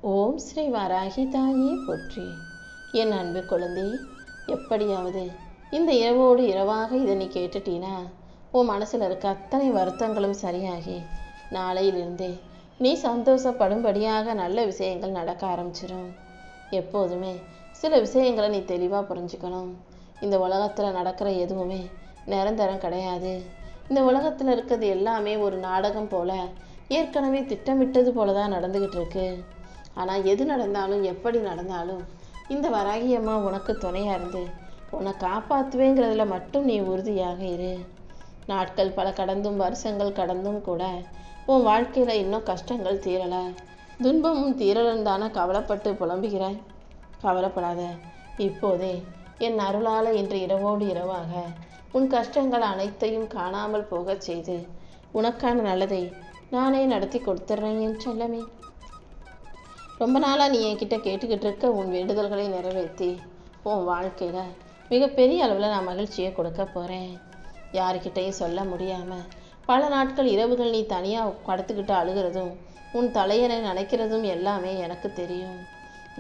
ஓம் ஸ்ரீ வராகி தாயே போற்றி. என் அன்பு குழந்தை, எப்படியாவது இந்த இரவோடு இரவாக இதை நீ கேட்டுட்டீனா உன் மனசில் இருக்க அத்தனை வருத்தங்களும் சரியாகி நாளையிலிருந்தே நீ சந்தோஷப்படும்படியாக நல்ல விஷயங்கள் நடக்க ஆரம்பிச்சிடும். எப்போதுமே சில விஷயங்களை நீ தெளிவாக புரிஞ்சுக்கணும். இந்த உலகத்தில் நடக்கிற எதுவுமே நிரந்தரம் கிடையாது. இந்த உலகத்தில் இருக்கிறது எல்லாமே ஒரு நாடகம் போல ஏற்கனவே திட்டமிட்டது போல தான் நடந்துக்கிட்டு இருக்கு. ஆனால் எது நடந்தாலும் எப்படி நடந்தாலும் இந்த வராகி அம்மா உனக்கு துணையாக இருந்து உன்னை காப்பாற்றுவேங்கிறதுல மட்டும் நீ உறுதியாக இரு. நாட்கள் பல கடந்தும் வருஷங்கள் கடந்தும் கூட உன் வாழ்க்கையில் இன்னும் கஷ்டங்கள் தீரலை, துன்பமும் தீரலும் தானே கவலைப்பட்டு புலம்புகிறாய். கவலைப்படாத. இப்போதே என் அருளால் இன்று இரவோடு இரவாக உன் கஷ்டங்கள் அனைத்தையும் காணாமல் போகச் செய்து உனக்கான நல்லதை நானே நடத்தி கொடுத்துட்றேன் என் செல்லமே. ரொம்ப நாளாக நீ என்கிட்ட கேட்டுக்கிட்டு இருக்க உன் வேண்டுதல்களை நிறைவேற்றி உன் வாழ்க்கையில் மிகப்பெரிய அளவில் நான் மகிழ்ச்சியை கொடுக்க போகிறேன். யாருக்கிட்டையும் சொல்ல முடியாமல் பல நாட்கள் இரவுகள் நீ தனியாக படுத்துக்கிட்டு அழுகிறதும் உன் தலையனை நினைக்கிறதும் எல்லாமே எனக்கு தெரியும்.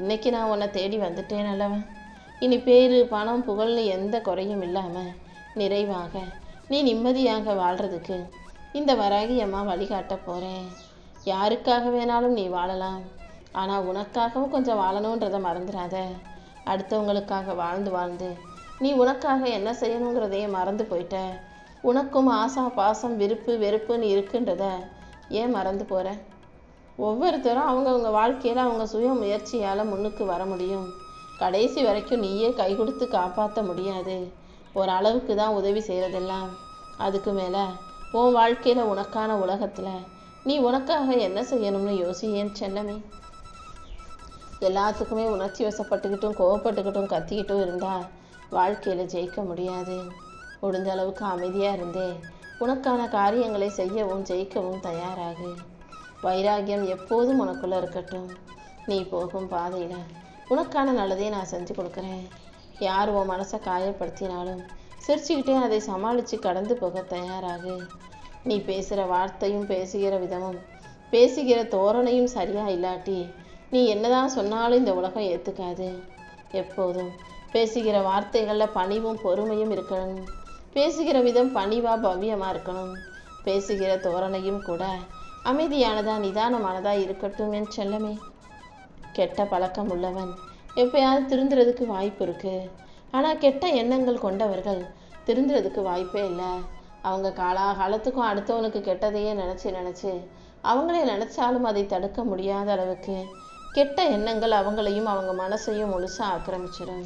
இன்னைக்கு நான் உன்னை தேடி வந்துட்டேன் அல்லவன். இனி பேரு பணம் புகழ்னு எந்த குறையும் இல்லாமல் நிறைவாக நீ நிம்மதியாக வாழ்கிறதுக்கு இந்த வராகி அம்மா வழிகாட்ட போகிறேன். யாருக்காக வேணாலும் நீ வாழலாம், ஆனால் உனக்காகவும் கொஞ்சம் வாழணுன்றதை மறந்துடாத. அடுத்தவங்களுக்காக வாழ்ந்து வாழ்ந்து நீ உனக்காக என்ன செய்யணுங்கிறதையே மறந்து போயிட்ட. உனக்கும் ஆசா பாசம் விருப்பு வெறுப்புன்னு இருக்குன்றத ஏன் மறந்து போகிற? ஒவ்வொருத்தரும் அவங்கவுங்க வாழ்க்கையில் அவங்க சுய முயற்சியால் முன்னுக்கு வர முடியும். கடைசி வரைக்கும் நீயே கை கொடுத்து காப்பாற்ற முடியாது. ஒரு அளவுக்கு தான் உதவி செய்கிறதெல்லாம். அதுக்கு மேலே உன் வாழ்க்கையில் உனக்கான உலகத்தில் நீ உனக்காக என்ன செய்யணும்னு யோசியேன் செல்லமே. எல்லாத்துக்குமே உணர்ச்சி வசப்பட்டுக்கிட்டும் கோவப்பட்டுக்கிட்டும் கத்திக்கிட்டும் இருந்தால் வாழ்க்கையில் ஜெயிக்க முடியாது. முடிஞ்ச அளவுக்கு அமைதியாக இருந்தே உனக்கான காரியங்களை செய்யவும் ஜெயிக்கவும் தயாராகு. வைராகியம் எப்போதும் உனக்குள்ளே இருக்கட்டும். நீ போகும் பாதையில் உனக்கான நல்லதே நான் செஞ்சு கொடுக்குறேன். யார் உன் மனசை காயப்படுத்தினாலும் சிரிச்சுக்கிட்டே அதை சமாளித்து கடந்து போக தயாராகு. நீ பேசுகிற வார்த்தையும் பேசுகிற விதமும் பேசுகிற தோரணையும் சரியாக இல்லாட்டி நீ என்னதான் சொன்னாலும் இந்த உலகம் ஏற்றுக்காது. எப்போதும் பேசுகிற வார்த்தைகளில் பணிவும் பொறுமையும் இருக்கணும். பேசுகிற விதம் பணிவாக பவ்யமாக இருக்கணும். பேசுகிற தோரணையும் கூட அமைதியானதா நிதானமானதா இருக்கட்டும் என் செல்லமே. கெட்ட பழக்கம் உள்ளவன் எப்பயாவது திருந்துறதுக்கு வாய்ப்பு இருக்குது. ஆனால் கெட்ட எண்ணங்கள் கொண்டவர்கள் திருந்துறதுக்கு வாய்ப்பே இல்லை. அவங்க காலாகாலத்துக்கும் அடுத்தவனுக்கு கெட்டதையே நினச்சி அவங்களே நினச்சாலும் அதை தடுக்க முடியாத அளவுக்கு கெட்ட எண்ணங்கள் அவங்களையும் அவங்க மனசையும் முழுசாக ஆக்கிரமிச்சிடும்.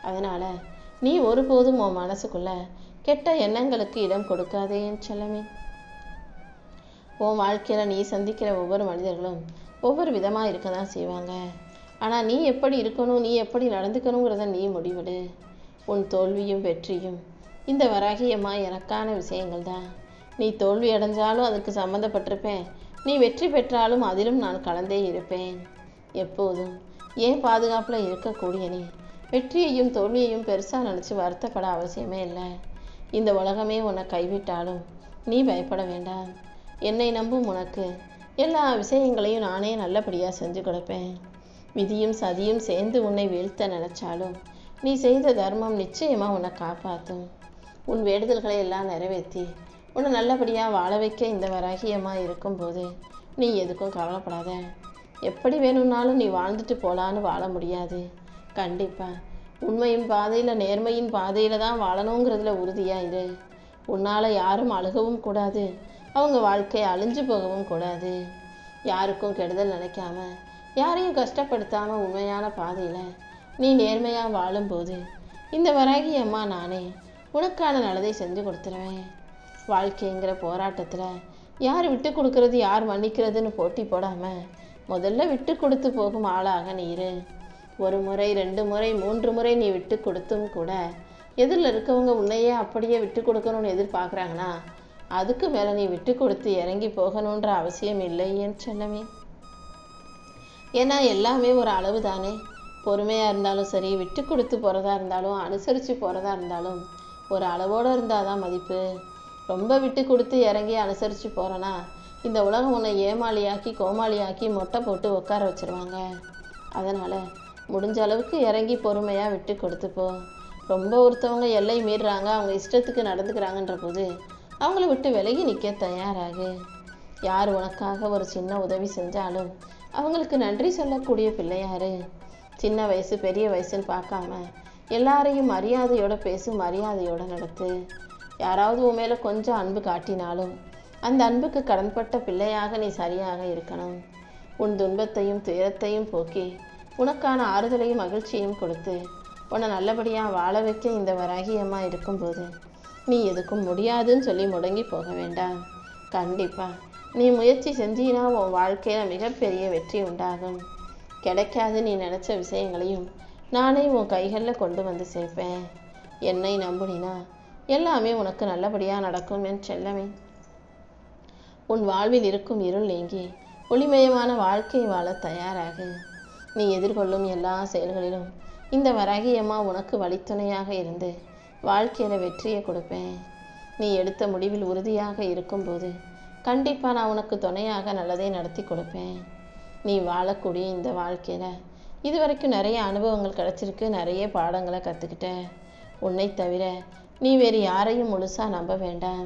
அதனால் நீ ஒருபோதும் உன் மனசுக்குள்ள கெட்ட எண்ணங்களுக்கு இடம் கொடுக்காதே என் செல்லமே. உன் வாழ்க்கையில் நீ சந்திக்கிற ஒவ்வொரு மனிதர்களும் ஒவ்வொரு விதமாக இருக்க தான் செய்வாங்க. ஆனால் நீ எப்படி இருக்கணும், நீ எப்படி நடந்துக்கணுங்கிறத நீ முடிவிடு. உன் தோல்வியும் வெற்றியும் இந்த வராகியம்மா எனக்கான விஷயங்கள் தான். நீ தோல்வி அடைஞ்சாலும் அதுக்கு சம்மந்தப்பட்டிருப்பேன். நீ வெற்றி பெற்றாலும் அதிலும் நான் கலந்தே இருப்பேன். எப்போதும் ஏன் பாதுகாப்பில் இருக்கக்கூடிய நீ வெற்றியையும் தோல்வியையும் பெருசாக நினச்சி வருத்தப்பட அவசியமே இல்லை. இந்த உலகமே உன்னை கைவிட்டாலும் நீ பயப்பட வேண்டாம். என்னை நம்பும் உனக்கு எல்லா விஷயங்களையும் நானே நல்லபடியாக செஞ்சு கொடுப்பேன். விதியும் சதியும் சேர்ந்து உன்னை வீழ்த்த நினச்சாலும் நீ செய்த தர்மம் நிச்சயமாக உன்னை காப்பாற்றும். உன் வேண்டுதல்களை எல்லாம் நிறைவேற்றி உன்னை நல்லபடியாக வாழ வைக்க இந்த வராகியமாக இருக்கும்போது நீ எதுக்கும் கவலைப்படாத. எப்படி வேணும்னாலும் நீ வாழ்ந்துட்டு போகலான்னு வாழ முடியாது. கண்டிப்பாக உண்மையின் பாதையில் நேர்மையின் பாதையில் தான் வாழணுங்கிறதுல உறுதியாக இரு. உன்னால் யாரும் அழுகவும் கூடாது, அவங்க வாழ்க்கை அழிஞ்சு போகவும் கூடாது. யாருக்கும் கெடுதல் நினைக்காம யாரையும் கஷ்டப்படுத்தாமல் உண்மையான பாதையில் நீ நேர்மையாக வாழும்போது இந்த வராகி அம்மா நானே உனக்கான நல்லதை செஞ்சு கொடுத்துருவேன். வாழ்க்கைங்கிற போராட்டத்தில் யார் விட்டு கொடுக்கறது யார் மன்னிக்கிறதுன்னு போட்டி போடாமல் முதல்ல விட்டு கொடுத்து போகும் ஆளாக நீ இரு. ஒரு முறை 2 முறை 3 முறை நீ விட்டு கொடுத்தும் கூட எதிரில் இருக்கவங்க உன்னையே அப்படியே விட்டு கொடுக்கணும்னு எதிர்பார்க்குறாங்கன்னா அதுக்கு மேலே நீ விட்டு கொடுத்து இறங்கி போகணுன்ற அவசியம் இல்லை என் செல்லமே. ஏன்னா எல்லாமே ஒரு அளவு தானே. பொறுமையாக இருந்தாலும் சரி, விட்டு கொடுத்து போகிறதா இருந்தாலும் அனுசரித்து போகிறதா இருந்தாலும் ஒரு அளவோடு இருந்தால் தான் மதிப்பு. ரொம்ப விட்டு கொடுத்து இறங்கி அனுசரித்து போகிறேன்னா இந்த உலகம் உன்னை ஏமாளியாக்கி கோமாளியாக்கி மொட்டை போட்டு உட்கார வச்சிருவாங்க. அதனால் முடிஞ்ச அளவுக்கு இறங்கி பொறுமையாக விட்டு கொடுத்துப்போ. ரொம்ப ஒருத்தவங்க எல்லை மீறுறாங்க, அவங்க இஷ்டத்துக்கு நடந்துக்கிறாங்கன்ற போது அவங்கள விட்டு விலகி நிற்க தயாராகு. யார் உனக்காக ஒரு சின்ன உதவி செஞ்சாலும் அவங்களுக்கு நன்றி சொல்லக்கூடிய பிள்ளையாரு. சின்ன வயசு பெரிய வயசுன்னு பார்க்காம எல்லாரையும் மரியாதையோட பேசு, மரியாதையோட நடத்து. யாராவது உன் மேலே கொஞ்சம் அன்பு காட்டினாலும் அந்த அன்புக்கு கடன்பட்ட பிள்ளையாக நீ சரியாக இருக்கணும். உன் துன்பத்தையும் துயரத்தையும் போக்கி உனக்கான ஆறுதலையும் மகிழ்ச்சியையும் கொடுத்து உன்னை நல்லபடியாக வாழ வைக்க இந்த வராகி அம்மா இருக்கும்போது நீ எதுக்கும் முடியாதுன்னு சொல்லி முடங்கி போக வேண்டாம். கண்டிப்பாக நீ முயற்சி செஞ்சினா உன் வாழ்க்கையில் மிகப்பெரிய வெற்றி உண்டாகும். கிடைக்காது நீ நினச்ச விஷயங்களையும் நானே உன் கைகளில் கொண்டு வந்து சேர்ப்பேன். என்னை நம்புனினா எல்லாமே உனக்கு நல்லபடியாக நடக்கும் என் செல்லமே. உன் வாழ்வில் இருக்கும் இருள் நீங்கி ஒளிமயமான வாழ்க்கை வாழ தயாராகு. நீ எதிர்கொள்ளும் எல்லா செயல்களிலும் இந்த வராகி அம்மா உனக்கு வழித்துணையாக இருந்து வாழ்க்கையில் வெற்றியை கொடுப்பேன். நீ எடுத்த முடிவில் உறுதியாக இருக்கும்போது கண்டிப்பாக நான் உனக்கு துணையாக நல்லதை நடத்தி கொடுப்பேன். நீ வாழக்கூடிய இந்த வாழ்க்கையில் இதுவரைக்கும் நிறைய அனுபவங்கள் கிடச்சிருக்கு, நிறைய பாடங்களை கற்றுக்கிட்ட. உன்னை தவிர நீ வேறு யாரையும் முழுசாக நம்ப வேண்டாம்.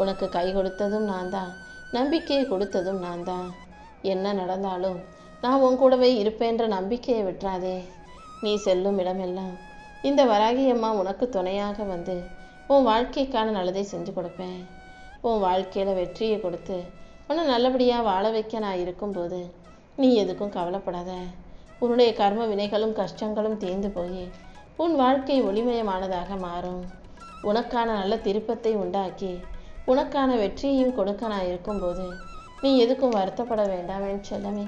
உனக்கு கை கொடுத்ததும் நான் தான், நம்பிக்கையை கொடுத்ததும் நான் தான். என்ன நடந்தாலும் நான் உன் கூடவே இருப்பேன்ற நம்பிக்கையை விட்டுறாதே. நீ செல்லும் இடமெல்லாம் இந்த வராகி அம்மா உனக்கு துணையாக வந்து உன் வாழ்க்கைக்கான நல்லதை செஞ்சு கொடுப்பேன். உன் வாழ்க்கையில் வெற்றியை கொடுத்து உன்னை நல்லபடியாக வாழ வைக்க நான் இருக்கும்போது நீ எதுக்கும் கவலைப்படாத. உன்னுடைய கர்ம வினைகளும் கஷ்டங்களும் தீர்ந்து போய் உன் வாழ்க்கை ஒளிமயமானதாக மாறும். உனக்கான நல்ல திருப்பத்தை உண்டாக்கி உனக்கான வெற்றியையும் கொடுக்க நான் இருக்கும்போது நீ எதுக்கும் வருத்தப்பட வேண்டாம் என் செல்லமே.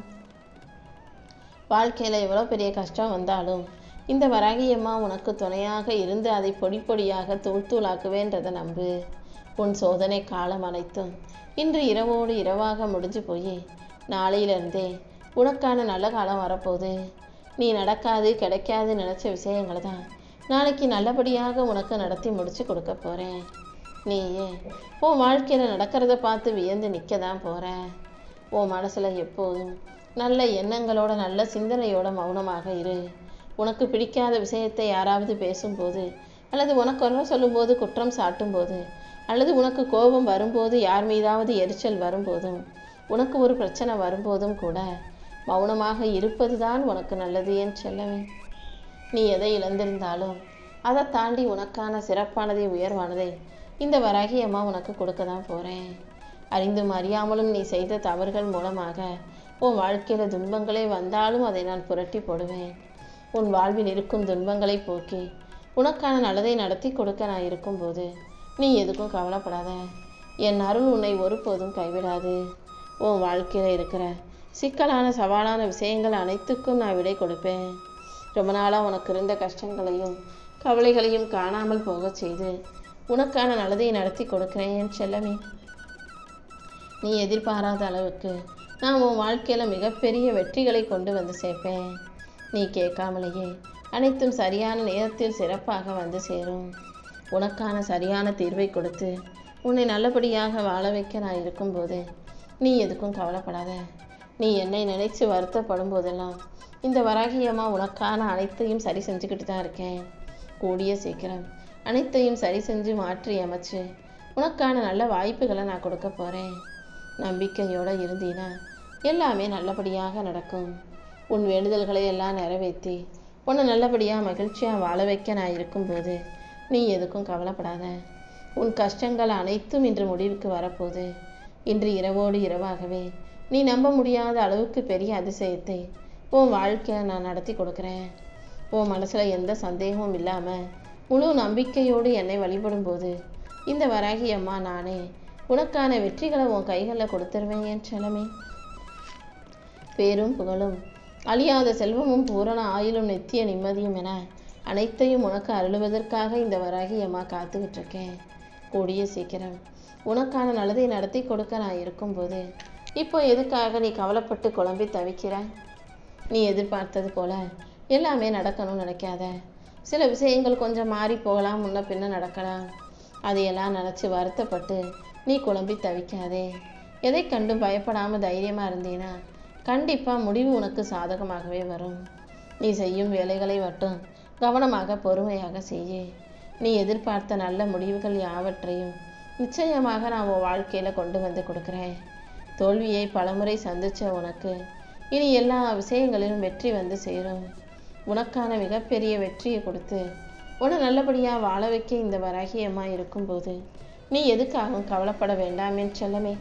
வாழ்க்கையில் எவ்வளோ பெரிய கஷ்டம் வந்தாலும் இந்த வராகி அம்மா உனக்கு துணையாக இருந்து அதை பொடி பொடியாக தூள் தூளாக்குவேன்றதை நம்பு. உன் சோதனை காலம் அனைத்தும் இன்று இரவோடு இரவாக முடிஞ்சு போய் நாளையிலிருந்தே உனக்கான நல்ல காலம் வரப்போகுது. நீ நடக்காது கிடைக்காது நினச்ச விஷயங்களை தான் நாளைக்கு நல்லபடியாக உனக்கு நடத்தி முடிச்சு கொடுக்க போகிறேன். நீயே உன் வாழ்க்கையில் நடக்கிறத பார்த்து வியந்து நிற்க தான் போகிற. உன் மனசில் எப்போதும் நல்ல எண்ணங்களோட நல்ல சிந்தனையோட மௌனமாக இரு. உனக்கு பிடிக்காத விஷயத்தை யாராவது பேசும்போது அல்லது உனக்கு குறை சொல்லும்போது குற்றம் சாட்டும்போது அல்லது உனக்கு கோபம் வரும்போது யார் மீதாவது எரிச்சல் வரும்போதும் உனக்கு ஒரு பிரச்சனை வரும்போதும் கூட மௌனமாக இருப்பது தான் உனக்கு நல்லது என் செல்லவே. நீ எதை இழந்திருந்தாலும் அதை தாண்டி உனக்கான சிறப்பானதை உயர்வானதை இந்த வராகி அம்மா உனக்கு கொடுக்க தான் போகிறேன். அறிந்தும் அறியாமலும் நீ செய்த தவறுகள் மூலமாக உன் வாழ்க்கையில் துன்பங்களே வந்தாலும் அதை நான் புரட்டி போடுவேன். உன் வாழ்வில் இருக்கும் துன்பங்களை போக்கி உனக்கான நல்லதை நடத்தி கொடுக்க நான் இருக்கும்போது நீ எதுக்கும் கவலைப்படாத. என் அருள் உன்னை ஒருபோதும் கைவிடாது. உன் வாழ்க்கையில் இருக்கிற சிக்கலான சவாலான விஷயங்கள் அனைத்துக்கும் நான் விடை கொடுப்பேன். ரொம்ப நாளாக உனக்கு இருந்த கஷ்டங்களையும் கவலைகளையும் காணாமல் போக செய்து உனக்கான நல்லதை நடத்தி கொடுக்கிறேன் என் செல்லமே. நீ எதிர்பாராத அளவுக்கு நான் உன் வாழ்க்கையில் மிகப்பெரிய வெற்றிகளை கொண்டு வந்து சேர்ப்பேன். நீ கேட்காமலேயே அனைத்தும் சரியான நேரத்தில் சிறப்பாக வந்து சேரும். உனக்கான சரியான தீர்வை கொடுத்து உன்னை நல்லபடியாக வாழ வைக்க நான் இருக்கும்போது நீ எதுக்கும் கவலைப்படாத. நீ என்னை நினைச்சு வருத்தப்படும் போதெல்லாம் இந்த வராகி அம்மா உனக்கான அனைத்தையும் சரி செஞ்சுக்கிட்டு தான் இருக்கேன். கூடிய சீக்கிரம் அனைத்தையும் சரி செஞ்சு மாற்றி அமைச்சு உனக்கான நல்ல வாய்ப்புகளை நான் கொடுக்க போகிறேன். நம்பிக்கையோடு இருந்தீனா எல்லாமே நல்லபடியாக நடக்கும். உன் வேண்டுதல்களை எல்லாம் நிறைவேற்றி உன்னை நல்லபடியாக மகிழ்ச்சியாக வாழ வைக்க நான் இருக்கும்போது நீ எதுக்கும் கவலைப்படாத. உன் கஷ்டங்கள் அனைத்தும் இன்று முடிவுக்கு வரப்போகுது. இன்று இரவோடு இரவாகவே நீ நம்ப முடியாத அளவுக்கு பெரிய அதிசயத்தை உன் வாழ்க்கையை நான் நடத்தி கொடுக்குறேன். உன் மனசில் எந்த சந்தேகமும் இல்லாமல் முழு நம்பிக்கையோடு என்னை வழிபடும்போது இந்த வராகி அம்மா நானே உனக்கான வெற்றிகளை உன் கைகளில் கொடுத்துருவேன் என் செல்லமே. பேரும் புகழும் அழியாத செல்வமும் பூரண ஆயுளும் நித்திய நிம்மதியும் என அனைத்தையும் உனக்கு அருளுவதற்காக இந்த வராகி அம்மா காத்துக்கிட்டு இருக்கேன். கூடிய சீக்கிரம் உனக்கான நல்லதை நடத்தி கொடுக்க நான் இருக்கும்போது இப்போ எதுக்காக நீ கவலைப்பட்டு குழம்பி தவிக்கிற? நீ எதிர்பார்த்தது போல எல்லாமே நடக்கணும்னு நினைக்காத. சில விஷயங்கள் கொஞ்சம் மாறி போகலாம், முன்ன பின்ன நடக்கலாம். அதையெல்லாம் நினச்சி வருத்தப்பட்டு நீ குழம்பி தவிக்காதே. எதை கண்டும் பயப்படாமல் தைரியமாக இருந்தீனா கண்டிப்பாக முடிவு உனக்கு சாதகமாகவே வரும். நீ செய்யும் வேலைகளை மட்டும் கவனமாக பொறுமையாக செய்ய. நீ எதிர்பார்த்த நல்ல முடிவுகள் யாவற்றையும் நிச்சயமாக நான் உன் வாழ்க்கையில் கொண்டு வந்து கொடுக்குறேன். தோல்வியை பலமுறை சந்திச்ச உனக்கு இனி எல்லா விஷயங்களிலும் வெற்றி வந்து சேரும். உனக்கான மிகப்பெரிய வெற்றியை கொடுத்து உன்னை நல்லபடியாக வாழ வைக்க இந்த வராகி அம்மா இருக்கும்போது நீ எதுக்காகவும் கவலைப்பட வேண்டாம் என் செல்லமே.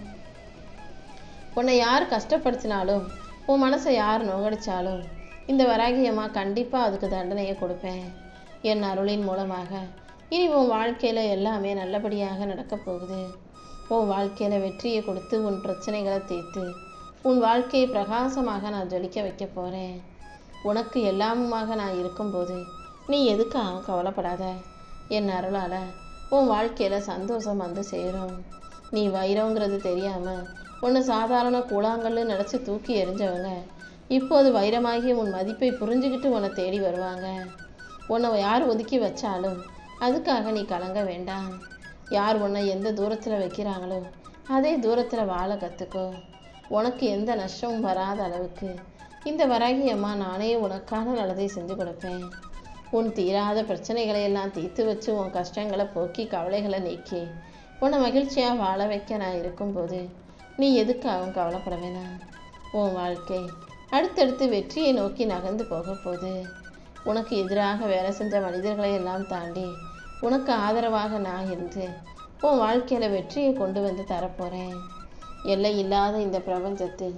உன்னை யார் கஷ்டப்படுத்தினாலும் உன் மனசை யார் நோகடிச்சாலும் இந்த வராகி அம்மா கண்டிப்பாக அதுக்கு தண்டனையை கொடுப்பேன். என் அருளின் மூலமாக இனி உன் வாழ்க்கையில் எல்லாமே நல்லபடியாக நடக்கப் போகுது. உன் வாழ்க்கையில் வெற்றியை கொடுத்து உன் பிரச்சனைகளை தீர்த்து உன் வாழ்க்கையை பிரகாசமாக நான் ஜொலிக்க வைக்க போகிறேன். உனக்கு எல்லாமுமாக நான் இருக்கும்போது நீ எதுக்காக கவலைப்படாத. என் அருளால் உன் வாழ்க்கையில் சந்தோஷம் வந்து சேரும். நீ வைரங்கிறது தெரியாமல் உன்னை சாதாரண கூழாங்கல்னு நினச்சி தூக்கி எறிஞ்சவங்க இப்போது வைரமாகி உன் மதிப்பை புரிஞ்சுக்கிட்டு உன்னை தேடி வருவாங்க. உன்னை யார் ஒதுக்கி வச்சாலும் அதுக்காக நீ கலங்க வேண்டாம். யார் உன்னை எந்த தூரத்தில் வைக்கிறாங்களோ அதே தூரத்தில் வாழ கற்றுக்கோ. உனக்கு எந்த நஷ்டமும் வராத அளவுக்கு இந்த வராகி அம்மா நானே உனக்கான நல்லதை செஞ்சு கொடுப்பேன். உன் தீராத பிரச்சனைகளை எல்லாம் தீர்த்து வச்சு உன் கஷ்டங்களை போக்கி கவலைகளை நீக்கி உன்னை மகிழ்ச்சியாக வாழ வைக்க நான் இருக்கும்போது நீ எதுக்காகவும் கவலைப்பட வேணாம். உன் வாழ்க்கை அடுத்தடுத்து வெற்றியை நோக்கி நகர்ந்து போக போகுது. உனக்கு எதிராக வேலை செஞ்ச மனிதர்களை எல்லாம் தாண்டி உனக்கு ஆதரவாக நான் இருந்து உன் வாழ்க்கையில் வெற்றியை கொண்டு வந்து தரப்போகிறேன். எல்லை இல்லாத இந்த பிரபஞ்சத்தில்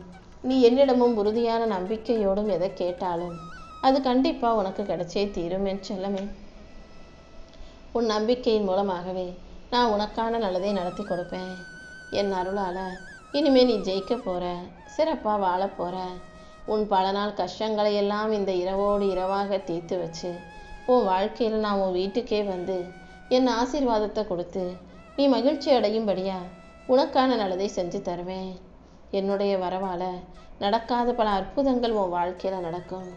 நீ என்னிடமும் உறுதியான நம்பிக்கையோடும் எதை கேட்டாலும் அது கண்டிப்பாக உனக்கு கிடைச்சே தீரும் என் செல்லமே. உன் நம்பிக்கையின் மூலமாகவே நான் உனக்கான நல்லதை நடத்தி கொடுப்பேன். என் அருளால் இனிமேல் நீ ஜெயிக்க போகிற, சிறப்பாக வாழ போகிற. உன் பல நாள் கஷ்டங்களை எல்லாம் இந்த இரவோடு இரவாக தீர்த்து வச்சு உன் வாழ்க்கையில் நான் உன் வீட்டுக்கே வந்து என் ஆசீர்வாதத்தை கொடுத்து நீ மகிழ்ச்சி அடையும்படியா உனக்கான நல்லதை செஞ்சு தருவேன். என்னுடைய வரவால் நடக்காத பல அற்புதங்கள் உன் வாழ்க்கையில் நடக்கும்.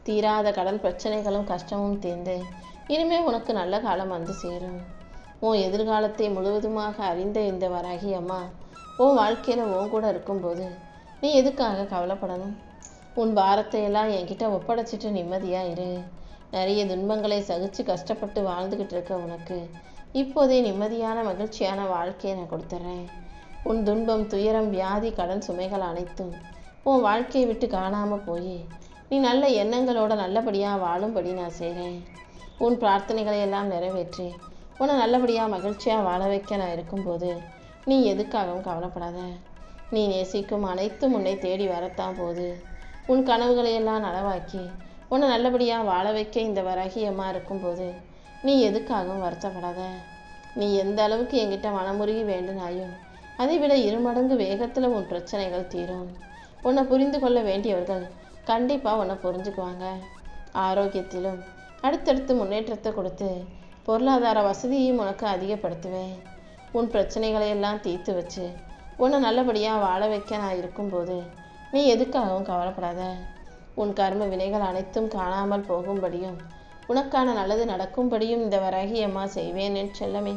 தீராத கடன் பிரச்சனைகளும் கஷ்டமும் தீர்ந்து இனிமேல் உனக்கு நல்ல காலம் வந்து சேரும். உன் எதிர்காலத்தை முழுவதுமாக அறிந்த இந்த வராகி அம்மா உன் வாழ்க்கையில் உன் கூட இருக்கும்போது நீ எதுக்காக கவலைப்படணும்? உன் பாரத்தை எல்லாம் என்கிட்ட ஒப்படைச்சிட்டு நிம்மதியாக இரு. நிறைய துன்பங்களை சகிச்சு கஷ்டப்பட்டு வாழ்ந்துக்கிட்டு இருக்க உனக்கு இப்போதே நிம்மதியான மகிழ்ச்சியான வாழ்க்கையை நான் கொடுத்துட்றேன். உன் துன்பம், துயரம், வியாதி, கடன் சுமைகள் அனைத்தும் உன் வாழ்க்கையை விட்டு காணாமல் போய் நீ நல்ல எண்ணங்களோட நல்லபடியாக வாழும்படி நான் செய்கிறேன். உன் பிரார்த்தனைகளை எல்லாம் நிறைவேற்றி உன்னை நல்லபடியாக மகிழ்ச்சியாக வாழ வைக்க நான் இருக்கும்போது நீ எதுக்காகவும் கவலைப்படாத. நீ நேசிக்கும் அனைத்தும் உன்னை தேடி வரத்தான் போது. உன் கனவுகளை எல்லாம் நனவாக்கி உன்னை நல்லபடியாக வாழ வைக்க இந்த வராகி அம்மா இருக்கும்போது நீ எதுக்காகவும் வருத்தப்படாத. நீ எந்த அளவுக்கு என்கிட்ட மனமுருகி வேண்டுனாயோ அதை விட 2 மடங்கு வேகத்தில் உன் பிரச்சனைகள் தீரும். உன்னை புரிந்து கொள்ள வேண்டியவர்கள் கண்டிப்பாக உன்னை புரிஞ்சுக்குவாங்க. ஆரோக்கியத்திலும் அடுத்தடுத்து முன்னேற்றத்தை கொடுத்து பொருளாதார வசதியையும் உனக்கு அதிகப்படுத்துவேன். உன் பிரச்சனைகளை எல்லாம் தீர்த்து வச்சு உன்னை நல்லபடியாக வாழ வைக்க நான் இருக்கும்போது நீ எதுக்காகவும் கவலைப்படாத. உன் கர்ம வினைகள் அனைத்தும் காணாமல் போகும்படியும் உனக்கான நல்லது நடக்கும்படியும் இந்த வராகி அம்மா செய்வேன் என் செல்லமே.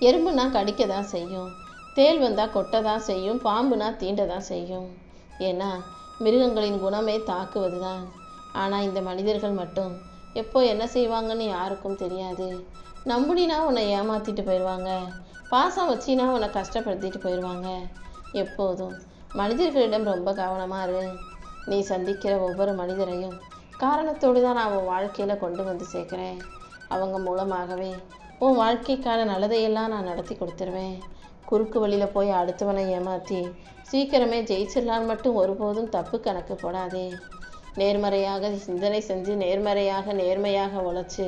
எறும்புனா கடிக்க தான் செய்யும், தேள் வந்தால் கொட்ட தான் செய்யும், பாம்புனா தீண்ட தான் செய்யும். ஏன்னா மிருகங்களின் குணமே தாக்குவது தான். ஆனால் இந்த மனிதர்கள் மட்டும் எப்போ என்ன செய்வாங்கன்னு யாருக்கும் தெரியாது. நம்புனினா உன்னை ஏமாற்றிட்டு போயிடுவாங்க, பாசம் வச்சினா உன்னை கஷ்டப்படுத்திட்டு போயிடுவாங்க. எப்போதும் மனிதர்களிடம் ரொம்ப கவனமாக இரு. நீ சந்திக்கிற ஒவ்வொரு மனிதரையும் காரணத்தோடு தான் நான் உன் வாழ்க்கையில் கொண்டு வந்து சேர்க்குறேன். அவங்க மூலமாகவே உன் வாழ்க்கைக்கான நல்லதையெல்லாம் நான் நடத்தி கொடுத்துருவேன். குறுக்கு வழியில் போய் அடுத்தவனை ஏமாற்றி சீக்கிரமே ஜெயிச்சிடலான்னு மட்டும் ஒருபோதும் தப்பு கணக்கு போடாதே. நேர்மறையாக சிந்தனை செஞ்சு நேர்மையாக உழைச்சி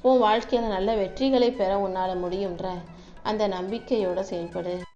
உன் வாழ்க்கையில் நல்ல வெற்றிகளை பெற உன்னால் முடியுன்ற அந்த நம்பிக்கையோடு செயல்படு.